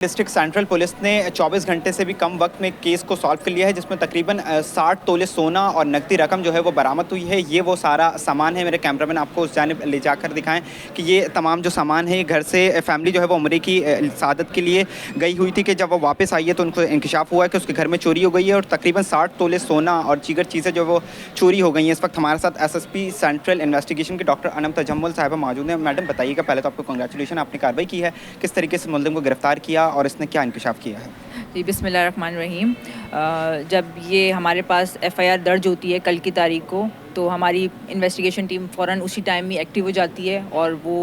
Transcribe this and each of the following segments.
District central police ने 24 घंटे से भी कम वक्त में केस को सॉल्व कर लिया है, जिसमें तकरीबन 60 तोले सोना और नकदी रकम जो है वो बरामद हुई है। ये वो सारा सामान है। मेरे कैमरामैन आपको उस जानिब ले जाकर दिखाएं कि ये तमाम जो सामान है, घर से फैमिली जो है वो उम्रे की सादत के लिए गई हुई थी कि जब वो वापस आई है तो उनको इंकशाफ हुआ है कि उसके घर में चोरी हो गई है और तकरीबन 60 तोले सोना और दीगर चीज़ें जो वो चोरी हो गई हैं। इस वक्त हमारे साथ SSP सेंट्रल इन्वेस्टिगेशन के डॉक्टर अनम तजम्मुल साहिबा मौजूद हैं। मैडम बताइएगा, पहले तो आपको कंग्रेचुलेशन, आपने कार्रवाई की है, किस तरीके से मुलजिम को गिरफ्तार किया और इसने क्या इंकशाफ किया है? जी, बिस्मिल्लाहिर्रहमानिर्रहीम। जब ये हमारे पास FIR दर्ज होती है कल की तारीख को, तो हमारी इन्वेस्टिगेशन टीम फ़ौरन उसी टाइम में एक्टिव हो जाती है और वो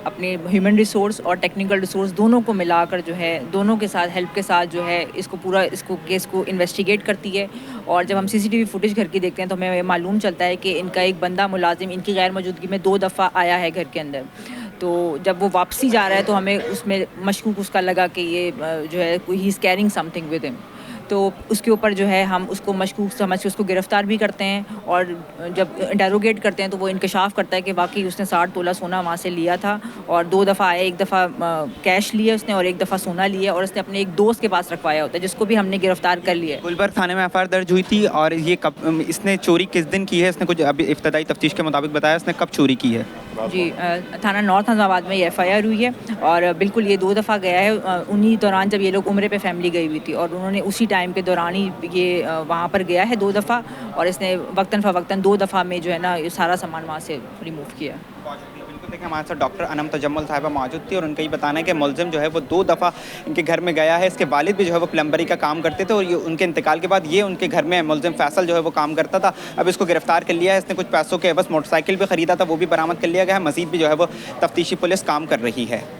अपने ह्यूमन रिसोर्स और टेक्निकल रिसोर्स दोनों को मिलाकर जो है, दोनों के साथ हेल्प के साथ जो है इसको केस को इन्वेस्टिगेट करती है। और जब हम CCTV फुटेज घर की देखते हैं तो हमें ये मालूम चलता है कि इनका एक बंदा मुलाजिम इनकी गैर मौजूदगी में 2 दफ़ा आया है घर के अंदर। तो जब वो वापसी जा रहा है तो हमें उसमें मशकूक उसका लगा कि ये जो है कोई he is carrying something with him. तो उसके ऊपर जो है हम उसको मशकूक समझ के उसको गिरफ़्तार भी करते हैं और जब इंटेरोगेट करते हैं तो वो इंकशाफ करता है कि वाकई उसने 60 तोला सोना वहाँ से लिया था और 2 दफ़ा आया, 1 दफ़ा कैश लिया उसने और 1 दफ़ा सोना लिया और उसने अपने एक दोस्त के पास रखवाया होता है, जिसको भी हमने गिरफ़्तार कर लिया है। गुलबर्ग थाने में FIR दर्ज हुई थी और ये कब इसने चोरी किस दिन की है? इसने कुछ अभी इब्तदाई तफ्तीश के मुताबिक बताया इसने कब चोरी की है? जी, थाना नॉर्थ नाज़ाबाद में ये FIR हुई है और बिल्कुल ये 2 दफ़ा गया है। उन्हीं दौरान जब ये लोग उम्रे पे फैमिली गई हुई थी और उन्होंने उसी टाइम के दौरान ही ये वहाँ पर गया है 2 दफ़ा और इसने वक्तन फ़वक्तन 2 दफ़ा में जो है ना ये सारा सामान वहाँ से रिमूव किया। बिल्कुल, देखिए हमारे साथ डॉक्टर अनम तजम्मुल साहिबा मौजूद थी और उनका ये बताना है कि मुलजिम जो है वो 2 दफ़ा इनके घर में गया है। इसके वालिद भी जो है वो प्लम्बरी का काम करते थे और ये उनके इंतकाल के बाद ये उनके घर में मुलजिम फैसल जो है वो काम करता था। अब इसको गिरफ्तार कर लिया है। इसने कुछ पैसों के बस मोटरसाइकिल भी ख़रीदा था, वो भी बरामद कर लिया गया है। मज़ीद भी जो है वो तफ्तीशी पुलिस काम कर रही है।